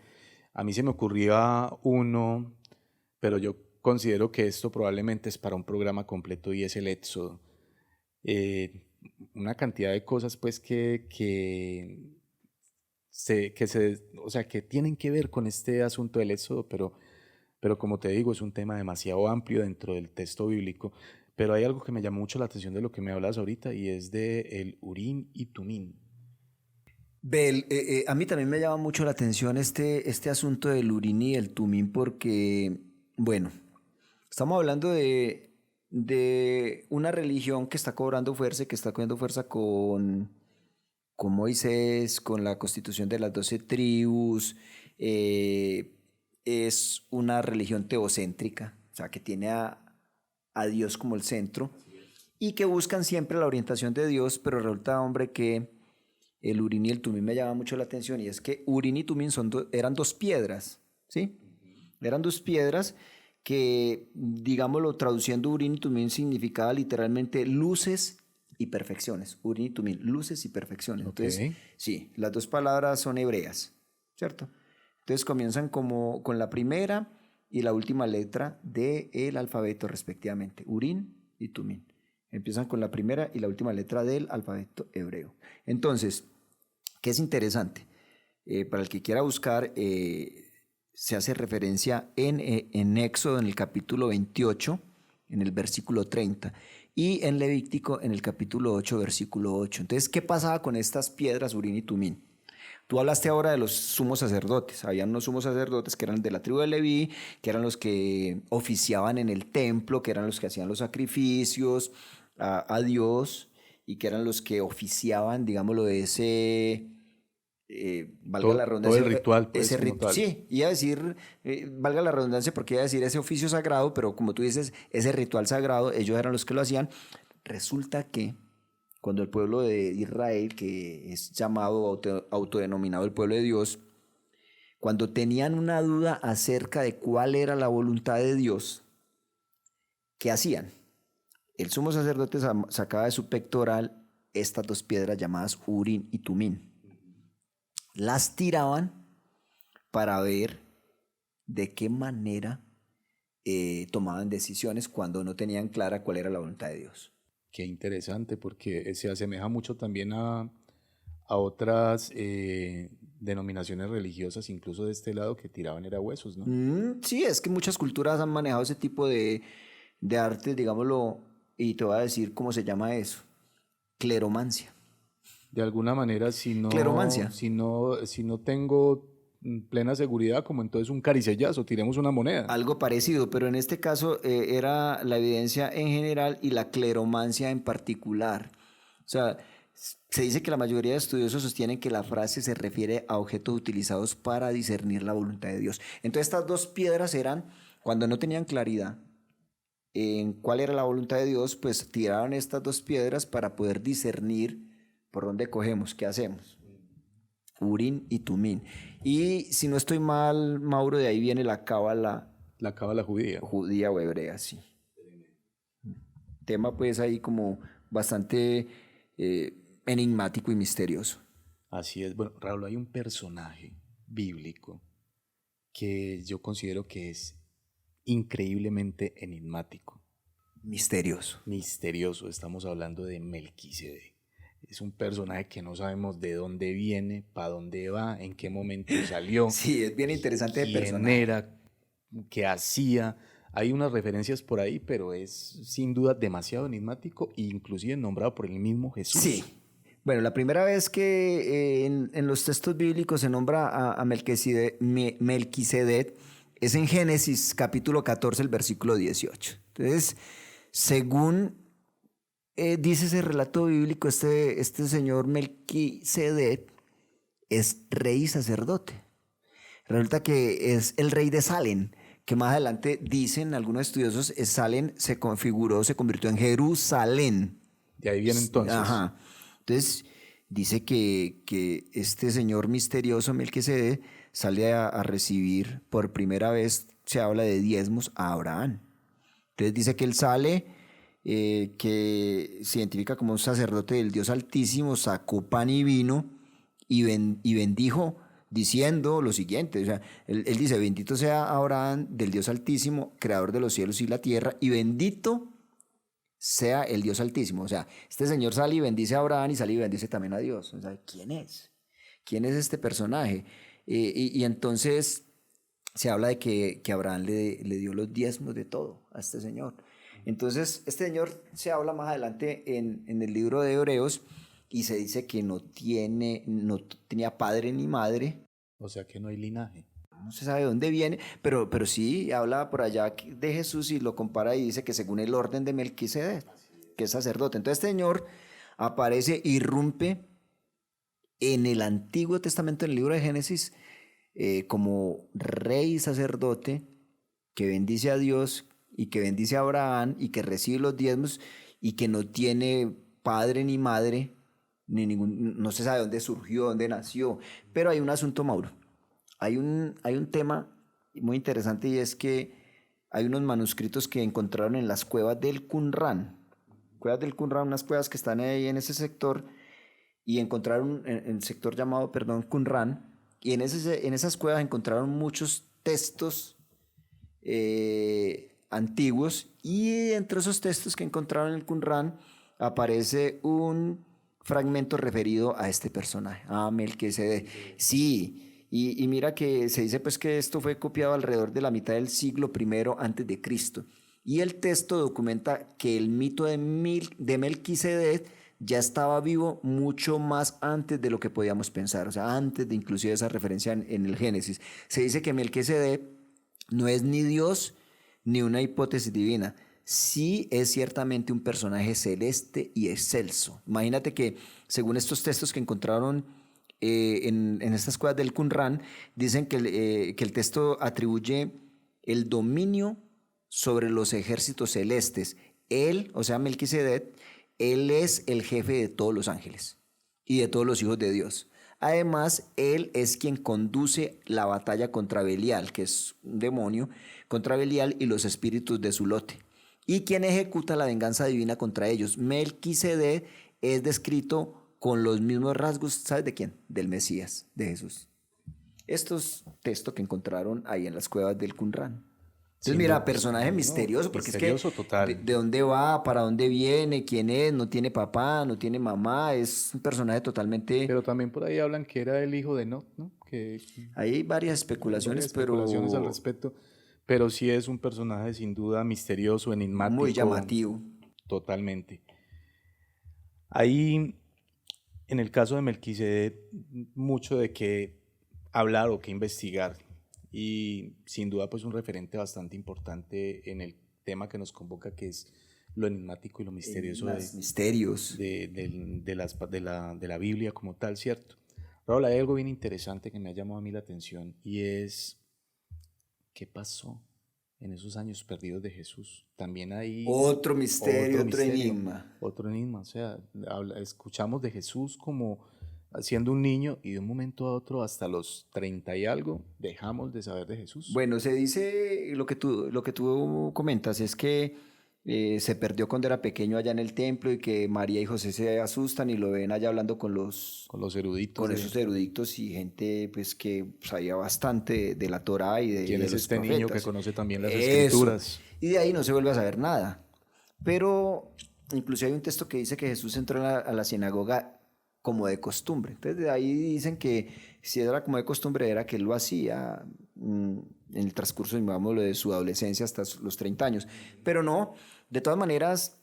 A mí se me ocurría uno, pero yo considero que esto probablemente es para un programa completo y es el Éxodo. Eh, una cantidad de cosas pues o sea, que tienen que ver con este asunto del Éxodo, pero como te digo, es un tema demasiado amplio dentro del texto bíblico. Pero hay algo que me llamó mucho la atención de lo que me hablas ahorita y es de el Urín y Tumín. A mí también me llama mucho la atención este asunto del Urín y el Tumín porque, bueno, estamos hablando de una religión que está cobrando fuerza, que está cogiendo fuerza con Moisés, con la constitución de las 12 tribus. Es una religión teocéntrica, o sea, que tiene a Dios como el centro y que buscan siempre la orientación de Dios, pero resulta, hombre, que el Urín y el Tumín me llama mucho la atención, y es que Urín y Tumín eran dos piedras, ¿sí? Eran dos piedras que, digámoslo, traduciendo Urín y Tumín significaba literalmente luces y perfecciones. Urín y Tumín, luces y perfecciones. Entonces, Ok. sí, las dos palabras son hebreas, ¿cierto? Entonces comienzan como con la primera y la última letra del alfabeto respectivamente, Urín y Tumín. Empiezan con la primera y la última letra del alfabeto hebreo. Entonces, ¿qué es interesante? Para el que quiera buscar, se hace referencia en Éxodo, en el capítulo 28, en el versículo 30, y en Levítico, en el capítulo 8, versículo 8. Entonces, ¿qué pasaba con estas piedras, Urín y Tumín? Tú hablaste ahora de los sumos sacerdotes. Habían unos sumos sacerdotes que eran de la tribu de Leví, que eran los que oficiaban en el templo, que eran los que hacían los sacrificios a Dios y que eran los que oficiaban, digámoslo, de ese, valga la Todo el redundancia, ritual, pues, ese como rito, tal. sí, iba a decir, valga la redundancia porque iba a decir ese oficio sagrado, pero como tú dices, ese ritual sagrado, ellos eran los que lo hacían. Resulta que cuando el pueblo de Israel, que es llamado, autodenominado el pueblo de Dios, cuando tenían una duda acerca de cuál era la voluntad de Dios, ¿qué hacían? El sumo sacerdote sacaba de su pectoral estas dos piedras llamadas Urín y Tumín. Las tiraban para ver de qué manera tomaban decisiones cuando no tenían clara cuál era la voluntad de Dios. Qué interesante, porque se asemeja mucho también a otras denominaciones religiosas, incluso de este lado, que tiraban era huesos, ¿no? Sí, es que muchas culturas han manejado ese tipo de artes, digámoslo, y te voy a decir cómo se llama eso. Cleromancia. De alguna manera, Cleromancia. si no tengo plena seguridad, como entonces un caricellazo, tiremos una moneda. Algo parecido, pero en este caso era la evidencia en general y la cleromancia en particular. O sea, se dice que la mayoría de estudiosos sostienen que la frase se refiere a objetos utilizados para discernir la voluntad de Dios. Entonces estas dos piedras eran, cuando no tenían claridad en cuál era la voluntad de Dios, pues tiraron estas dos piedras para poder discernir por dónde cogemos, qué hacemos. Urín y Tumín. Y si no estoy mal, Mauro, de ahí viene la cábala La cábala judía. judía o hebrea, sí. Tema pues ahí como bastante enigmático y misterioso. Así es. Bueno, Raúl, hay un personaje bíblico que yo considero que es increíblemente enigmático, Misterioso. misterioso. Estamos hablando de Melquisedec. Es un personaje que no sabemos de dónde viene, para dónde va, en qué momento salió, Sí, es bien interesante el quién personaje. era, qué hacía. Hay unas referencias por ahí, pero es sin duda demasiado enigmático e inclusive nombrado por el mismo Jesús. Sí. Bueno, la primera vez que en los textos bíblicos se nombra a Melquisedec es en Génesis capítulo 14, el versículo 18. Entonces, según dice ese relato bíblico, este señor Melquisedec es rey y sacerdote. Resulta que es el rey de Salem, que más adelante dicen algunos estudiosos, Salem se configuró, se convirtió en Jerusalén. De ahí viene entonces. Ajá. Entonces, dice que este señor misterioso Melquisedec sale a recibir por primera vez, se habla de diezmos a Abraham. Entonces dice que él sale, que se identifica como un sacerdote del Dios Altísimo, sacó pan y vino y bendijo diciendo lo siguiente, o sea, él dice, bendito sea Abraham del Dios Altísimo, creador de los cielos y la tierra, y bendito sea el Dios Altísimo. O sea, este señor sale y bendice a Abraham y sale y bendice también a Dios. O sea, ¿quién es? ¿Quién es este personaje? Y entonces se habla de que Abraham le dio los diezmos de todo a este señor. Entonces, este señor se habla más adelante en el libro de Hebreos y se dice que no tenía padre ni madre. O sea que no hay linaje. no se sabe de dónde viene, pero sí habla por allá de Jesús y lo compara y dice que según el orden de Melquisedec, que es sacerdote. Entonces este señor aparece, irrumpe en el Antiguo Testamento, en el libro de Génesis, como rey y sacerdote que bendice a Dios y que bendice a Abraham y que recibe los diezmos y que no tiene padre ni madre, ni ningún, no se sabe dónde surgió, dónde nació. Pero hay un asunto, Mauro. Hay un tema muy interesante y es que hay unos manuscritos que encontraron en las cuevas del Qumran. Cuevas del Qumran, unas cuevas que están ahí en ese sector y encontraron en el sector llamado, perdón, Qumran, y en esas cuevas encontraron muchos textos antiguos y entre esos textos que encontraron en el Qumran aparece un fragmento referido a este personaje, a Melquisedec. Sí, y mira que se dice pues que esto fue copiado alrededor de la mitad del siglo I antes de Cristo. Y el texto documenta que el mito de Melquisedec ya estaba vivo mucho más antes de lo que podíamos pensar, o sea, antes de inclusive esa referencia en el Génesis. Se dice que Melquisedec no es ni Dios ni una hipótesis divina. Sí es ciertamente un personaje celeste y excelso. Imagínate que según estos textos que encontraron en estas cuevas del Qumran, dicen que el texto atribuye el dominio sobre los ejércitos celestes. Él, o sea, Melquisedec, él es el jefe de todos los ángeles y de todos los hijos de Dios. Además, él es quien conduce la batalla contra Belial, que es un demonio, contra Belial y los espíritus de su lote, y quien ejecuta la venganza divina contra ellos. Melquisedec es descrito con los mismos rasgos, ¿sabes de quién? Del Mesías, de Jesús. Estos textos que encontraron ahí en las cuevas del Qumran. Entonces, mira, personaje misterioso, porque misterioso es que total. de dónde va, para dónde viene, quién es, no tiene papá, no tiene mamá, es un personaje totalmente... Pero también por ahí hablan que era el hijo de Enoch, ¿no? Hay varias Hay especulaciones, varias especulaciones al pero respecto, pero sí es un personaje sin duda misterioso, muy enigmático, llamativo. totalmente. Ahí, en el caso de Melquisedec, mucho de qué hablar o qué investigar. Y sin duda, pues un referente bastante importante en el tema que nos convoca, que es lo enigmático y lo misterioso Enigmas, misterios. de la Biblia como tal, ¿cierto? Raúl, hay algo bien interesante que me ha llamado a mí la atención y es ¿qué pasó en esos años perdidos de Jesús? También hay Otro misterio, otro misterio, enigma. otro enigma. O sea, escuchamos de Jesús como siendo un niño y de un momento a otro hasta los 30 y algo dejamos de saber de Jesús. Bueno, se dice lo que tú comentas, es que se perdió cuando era pequeño allá en el templo y que María y José se asustan y lo ven allá hablando con Con los eruditos. con esos eruditos y gente pues que sabía bastante de la Torá y de ¿Quién es esos este profetas. niño que conoce también las Eso. escrituras? Y de ahí no se vuelve a saber nada. Pero incluso hay un texto que dice que Jesús entró a la sinagoga como de costumbre. Entonces de ahí dicen que si era como de costumbre era que él lo hacía en el transcurso, digámoslo, de su adolescencia hasta los 30 años. Pero no, de todas maneras,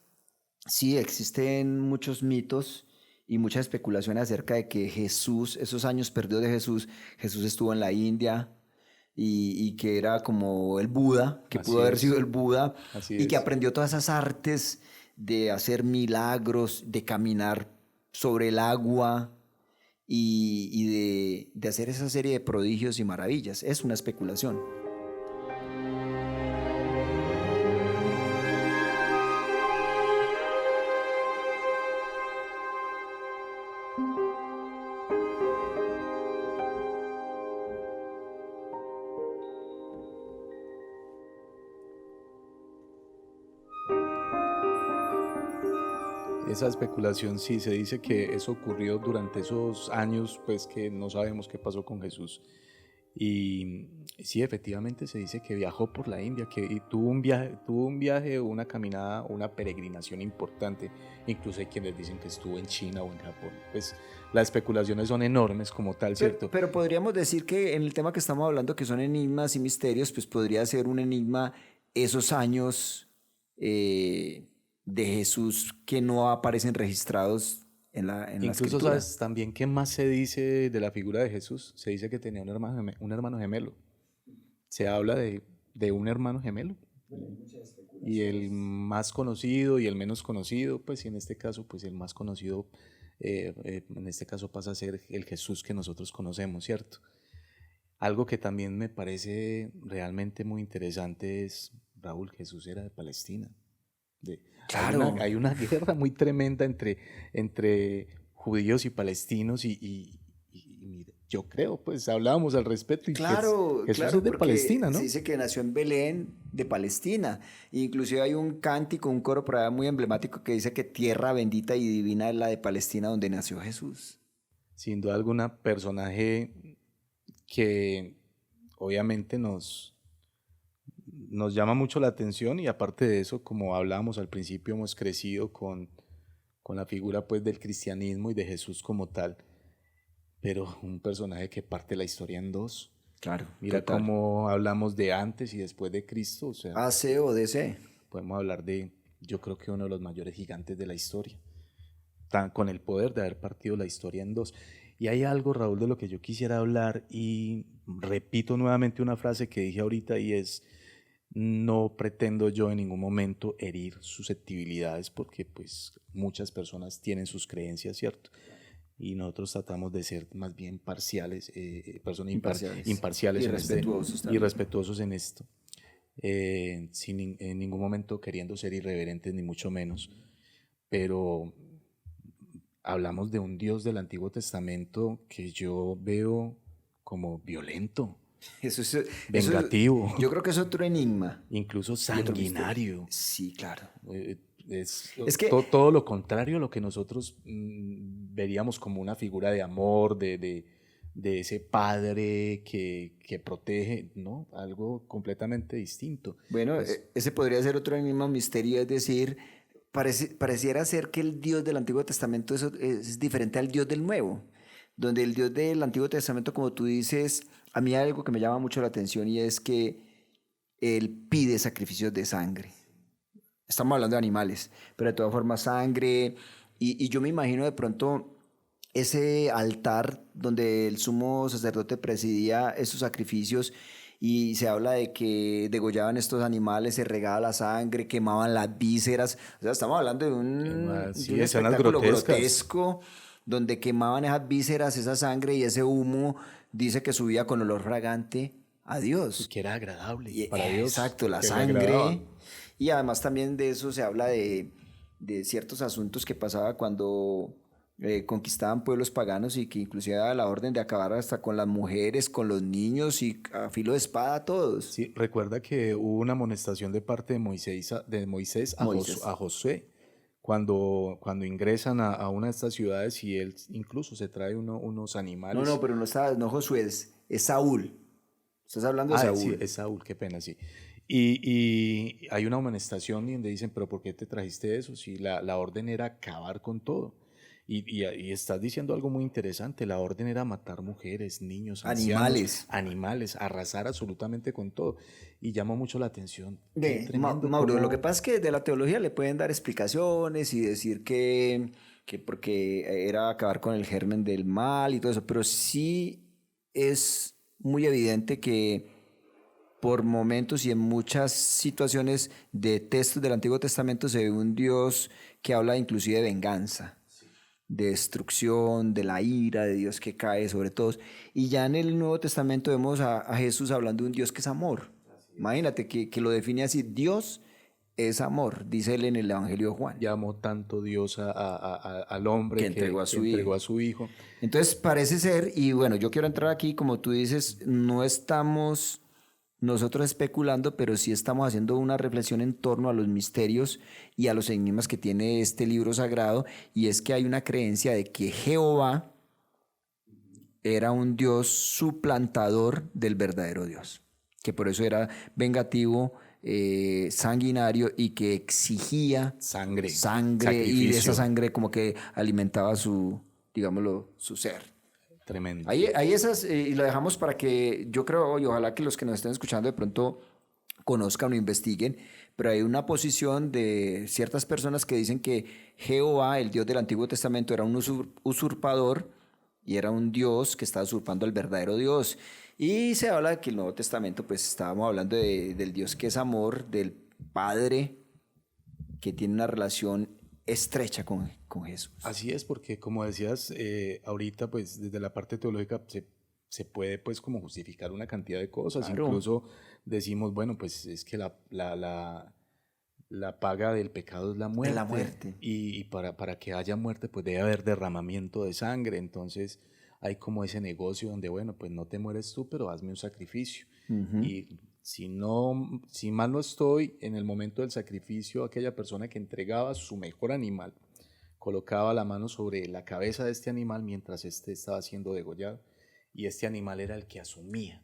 sí existen muchos mitos y mucha especulación acerca de que Jesús, esos años perdidos de Jesús, Jesús estuvo en la India y que era como el Buda, que Así pudo haber es. sido el Buda, Así y que es. aprendió todas esas artes de hacer milagros, de caminar sobre el agua y de hacer esa serie de prodigios y maravillas. Es una especulación. Esa especulación sí, se dice que eso ocurrió durante esos años, pues que no sabemos qué pasó con Jesús. Y sí, efectivamente se dice que viajó por la India, que tuvo un viaje, una caminada, una peregrinación importante. Incluso hay quienes dicen que estuvo en China o en Japón. Pues las especulaciones son enormes como tal, ¿cierto? Pero podríamos decir que en el tema que estamos hablando, que son enigmas y misterios, pues podría ser un enigma esos años de Jesús que no aparecen registrados en la Incluso escritura. sabes también qué más se dice de la figura de Jesús. Se dice que tenía un hermano gemelo. se habla de un hermano gemelo. Y el más conocido y el menos conocido, pues y en este caso, pues el más conocido, en este caso pasa a ser el Jesús que nosotros conocemos, ¿cierto? Algo que también me parece realmente muy interesante es, Raúl, Jesús era de Palestina. Claro. Hay una guerra muy tremenda entre judíos y palestinos y mira, yo creo, pues hablábamos al respecto y Claro, Jesús claro, es de porque Palestina, se ¿no? dice que nació en Belén, de Palestina. Inclusive hay un cántico, un coro por allá muy emblemático que dice que tierra bendita y divina es la de Palestina donde nació Jesús. Sin duda alguna, personaje que obviamente nos llama mucho la atención y aparte de eso, como hablábamos al principio, hemos crecido con la figura pues del cristianismo y de Jesús como tal, pero un personaje que parte la historia en dos. Claro, Mira total. cómo hablamos de antes y después de Cristo, o sea, AC o DC. podemos hablar de, yo creo que uno de los mayores gigantes de la historia, con el poder de haber partido la historia en dos. Y hay algo, Raúl, de lo que yo quisiera hablar y repito nuevamente una frase que dije ahorita y es, no pretendo yo en ningún momento herir susceptibilidades porque pues muchas personas tienen sus creencias, ¿cierto? Y nosotros tratamos de ser más bien parciales, personas Imparciales. imparciales Y y respetuosos también. respetuosos en esto, sin en ningún momento queriendo ser irreverentes ni mucho menos, pero hablamos de un Dios del Antiguo Testamento que yo veo como violento, Eso, vengativo, yo creo que es otro enigma incluso y otro misterio. sanguinario. Sí, claro. Es Es que todo lo contrario a lo que nosotros veríamos como una figura de amor, de ese padre que protege, ¿no? Algo completamente distinto. bueno, Pues, ese podría ser otro mismo misterio, es decir, pareciera ser que el Dios del Antiguo Testamento es diferente al Dios del Nuevo, donde el Dios del Antiguo Testamento, como tú dices, a mí hay algo que me llama mucho la atención y es que Él pide sacrificios de sangre. Estamos hablando de animales, pero de todas formas sangre, y yo me imagino de pronto ese altar donde el sumo sacerdote presidía estos sacrificios y se habla de que degollaban estos animales, se regaba la sangre, quemaban las vísceras. O sea, estamos hablando de sí, un escenas espectáculo grotescas. grotesco donde quemaban esas vísceras, esa sangre y ese humo dice que subía con olor fragante a Y Dios. que era agradable Y, para Dios, exacto, la que le agradaba. sangre. Y además también de eso se habla de ciertos asuntos que pasaba cuando conquistaban pueblos paganos y que inclusive daba la orden de acabar hasta con las mujeres, con los niños y a filo de espada a todos. Sí, recuerda que hubo una amonestación de parte de Moisés Moisés. a Josué cuando ingresan a una de estas ciudades y él incluso se trae unos No, no, animales. pero no está, no Josué, es Saúl. Estás hablando de Ah, sí, Saúl. es Saúl, qué pena, sí. Y hay una amonestación donde dicen, pero ¿por qué te trajiste eso? Si la orden era acabar con todo. Y estás diciendo algo muy interesante, la orden era matar mujeres, niños, ancianos, Animales. animales, arrasar absolutamente con todo. Y llama mucho la atención. Qué tremendo Mauro, lo que cómo... pasa es que de la teología le pueden dar explicaciones y decir que porque era acabar con el germen del mal y todo eso, pero sí es muy evidente que por momentos y en muchas situaciones de textos del Antiguo Testamento se ve un Dios que habla inclusive de venganza, de destrucción, de la ira de Dios que cae sobre todos. Y ya en el Nuevo Testamento vemos a Jesús hablando de un Dios que es amor. Imagínate que lo define así, Dios es amor, dice él en el Evangelio de Juan, Llamó tanto Dios al hombre que entregó a que su entregó hijo. a su hijo. Entonces parece ser, y bueno, yo quiero entrar aquí, como tú dices, no estamos nosotros especulando, pero sí estamos haciendo una reflexión en torno a los misterios y a los enigmas que tiene este libro sagrado, y es que hay una creencia de que Jehová era un Dios suplantador del verdadero Dios, que por eso era vengativo, sanguinario y que exigía Sangre, sangre y de esa sacrificio, sangre como que alimentaba su, digámoslo, su ser. tremendo. Hay esas, y lo dejamos para que yo creo, y ojalá que los que nos estén escuchando de pronto conozcan o investiguen, pero hay una posición de ciertas personas que dicen que Jehová, el Dios del Antiguo Testamento, era un usurpador y era un Dios que estaba usurpando al verdadero Dios. Y se habla de que el Nuevo Testamento, pues estábamos hablando del Dios que es amor, del Padre que tiene una relación estrecha con Jesús. Así es, porque como decías ahorita, pues desde la parte teológica se puede pues como justificar una cantidad de cosas. Claro. Incluso decimos, bueno, pues es que la paga del pecado es la muerte. Es la muerte. Y para que haya muerte, pues debe haber derramamiento de sangre. Entonces hay como ese negocio donde, bueno, pues no te mueres tú, pero hazme un sacrificio. Y si mal no estoy, en el momento del sacrificio, aquella persona que entregaba su mejor animal, colocaba la mano sobre la cabeza de este animal mientras este estaba siendo degollado, y este animal era el que asumía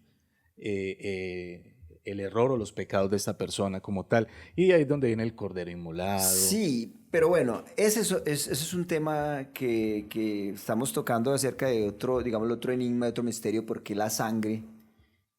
el error o los pecados de esta persona como tal. Y ahí es donde viene el cordero inmolado. Sí, pero bueno, ese es un tema que estamos tocando acerca de otro, digamos, otro enigma, otro misterio, porque la sangre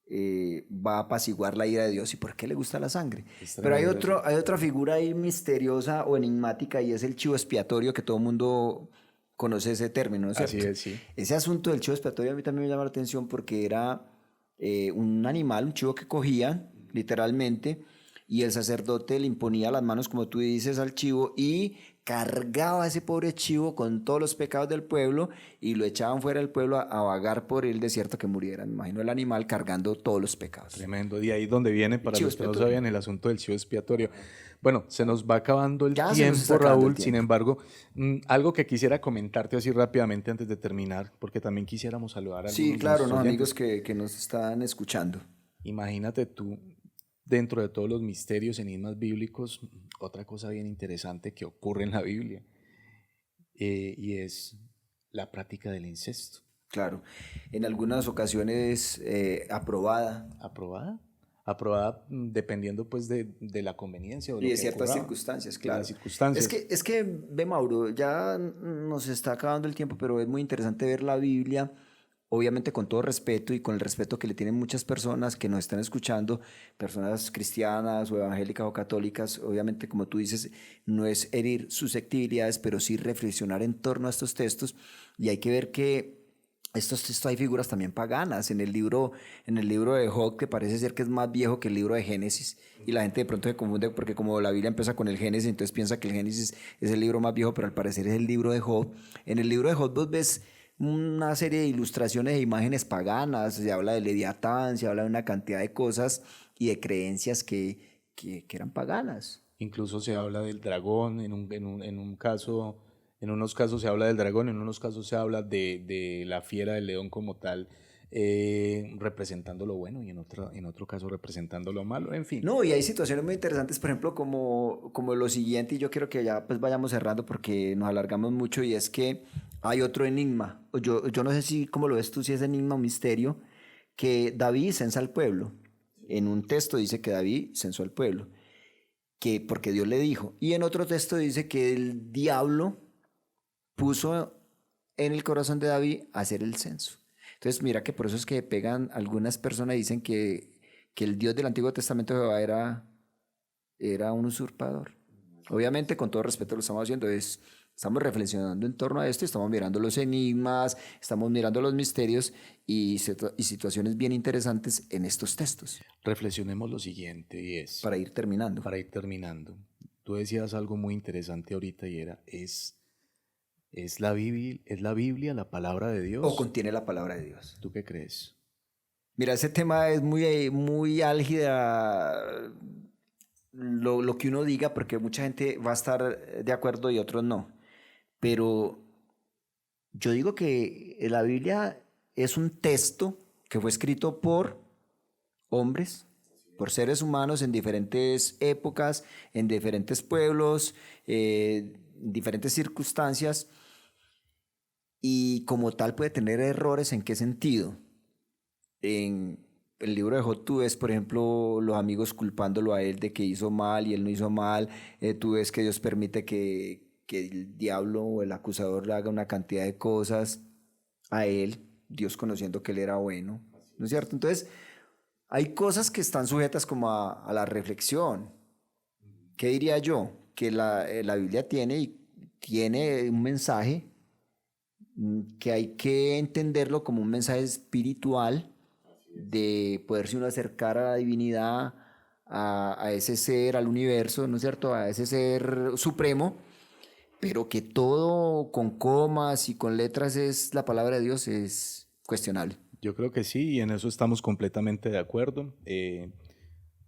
va a apaciguar la ira de Dios y por qué le gusta la sangre. Pero hay otra figura ahí misteriosa o enigmática y es el chivo expiatorio, que todo el mundo conoce ese término, ¿no es cierto? Así es, sí. Ese asunto del chivo expiatorio a mí también me llama la atención porque era un animal, un chivo que cogían literalmente y el sacerdote le imponía las manos, como tú dices, al chivo y cargaba a ese pobre chivo con todos los pecados del pueblo y lo echaban fuera del pueblo a vagar por el desierto que muriera. Me imagino el animal cargando todos los pecados. Tremendo. Y ahí es donde viene, para los que no sabían, el asunto del chivo expiatorio. Bueno, se nos va acabando el tiempo, Raúl. Sin embargo, algo que quisiera comentarte así rápidamente antes de terminar, porque también quisiéramos saludar a algunos. Sí, claro, ¿no? Amigos que nos están escuchando. Imagínate tú, dentro de todos los misterios, enigmas bíblicos, otra cosa bien interesante que ocurre en la Biblia, y es la práctica del incesto. Claro, en algunas ocasiones aprobada. ¿Aprobada? Aprobada dependiendo pues de la conveniencia o y de ciertas circunstancias, claro. Las circunstancias. Es que, ve Mauro, ya nos está acabando el tiempo, pero es muy interesante ver la Biblia, obviamente con todo respeto y con el respeto que le tienen muchas personas que nos están escuchando, personas cristianas o evangélicas o católicas. Obviamente, como tú dices, no es herir susceptibilidades, pero sí reflexionar en torno a estos textos, y hay que ver que estos hay figuras también paganas en el libro de Job, que parece ser que es más viejo que el libro de Génesis, y la gente de pronto se confunde porque como la Biblia empieza con el Génesis, entonces piensa que el Génesis es el libro más viejo, pero al parecer es el libro de Job. En el libro de Job vos ves una serie de ilustraciones e imágenes paganas, se habla de Leviatán, se habla de una cantidad de cosas y de creencias que eran paganas. Incluso se habla del dragón en un caso. En unos casos se habla del dragón, en unos casos se habla de la fiera del león como tal, representando lo bueno, y en otro caso representando lo malo, en fin. No, y hay situaciones muy interesantes, por ejemplo, como lo siguiente, y yo quiero que ya pues vayamos cerrando porque nos alargamos mucho, y es que hay otro enigma. Yo no sé si, cómo lo ves tú, si es enigma o misterio, que David censa al pueblo. En un texto dice que David censó al pueblo, que porque Dios le dijo, y en otro texto dice que el diablo puso en el corazón de David hacer el censo. Entonces mira que por eso es que pegan algunas personas y dicen que el Dios del Antiguo Testamento de Jehová era un usurpador. Obviamente con todo respeto lo estamos haciendo, estamos reflexionando en torno a esto, estamos mirando los enigmas, estamos mirando los misterios y situaciones bien interesantes en estos textos. Reflexionemos lo siguiente, y es... Para ir terminando. Tú decías algo muy interesante ahorita y ¿es la Biblia la palabra de Dios? ¿O contiene la palabra de Dios? ¿Tú qué crees? Mira, ese tema es muy álgida, lo que uno diga, porque mucha gente va a estar de acuerdo y otros no. Pero yo digo que la Biblia es un texto que fue escrito por hombres, por seres humanos en diferentes épocas, en diferentes pueblos, en diferentes circunstancias, y como tal puede tener errores. ¿En qué sentido? En el libro de Job tú ves, por ejemplo, los amigos culpándolo a él de que hizo mal y él no hizo mal. Tú ves que Dios permite que el diablo o el acusador le haga una cantidad de cosas a él, Dios conociendo que él era bueno, ¿no es cierto? Entonces, hay cosas que están sujetas como a la reflexión. ¿Qué diría yo? Que la Biblia tiene un mensaje que hay que entenderlo como un mensaje espiritual de poderse uno acercar a la divinidad, a ese ser, al universo, ¿no es cierto? A ese ser supremo, pero que todo con comas y con letras es la palabra de Dios es cuestionable. Yo creo que sí, y en eso estamos completamente de acuerdo.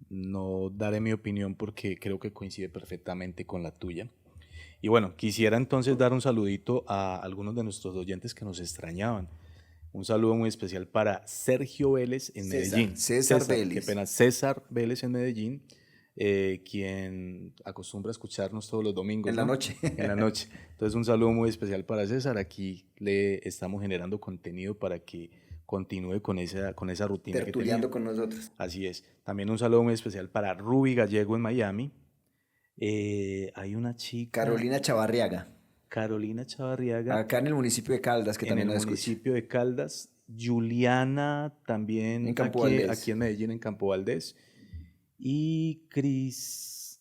No daré mi opinión porque creo que coincide perfectamente con la tuya. Y bueno, quisiera entonces dar un saludito a algunos de nuestros oyentes que nos extrañaban. Un saludo muy especial para Sergio Vélez en Medellín. César Qué Vélez. pena, César Vélez en Medellín, quien acostumbra a escucharnos todos los domingos. En la noche. En la noche. Entonces un saludo muy especial para César. Aquí le estamos generando contenido para que continúe con esa rutina que tenía. Tertuliando con nosotros. Así es. También un saludo muy especial para Ruby Gallego en Miami. Hay una chica... Carolina Chavarriaga. Carolina Chavarriaga. Acá en el municipio de Caldas, que también nos escucha. En el municipio de Caldas. Juliana también en Campo aquí en Medellín, en Campo Valdés. Y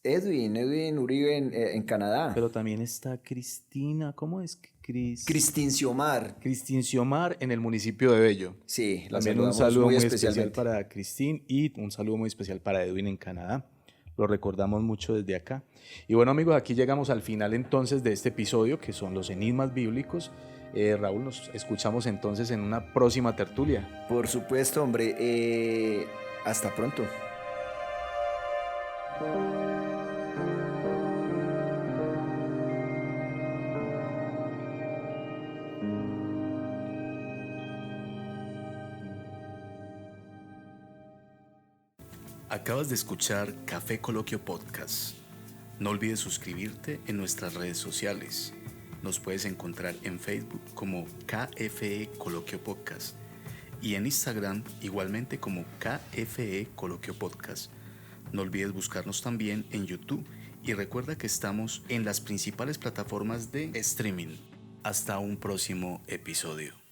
Edwin Uribe en Canadá. Pero también está Cristina, ¿cómo es? Cristín Xiomar. Cristín Xiomar en el municipio de Bello. Sí, también un saludo muy especial para Cristín y un saludo muy especial para Edwin en Canadá. Lo recordamos mucho desde acá. Y bueno, amigos, aquí llegamos al final entonces de este episodio, que son los enigmas bíblicos. Raúl, nos escuchamos entonces en una próxima tertulia. Por supuesto, hombre. Hasta pronto. Acabas de escuchar Café Coloquio Podcast. No olvides suscribirte en nuestras redes sociales. Nos puedes encontrar en Facebook como KFE Coloquio Podcast y en Instagram igualmente como KFE Coloquio Podcast. No olvides buscarnos también en YouTube y recuerda que estamos en las principales plataformas de streaming. Hasta un próximo episodio.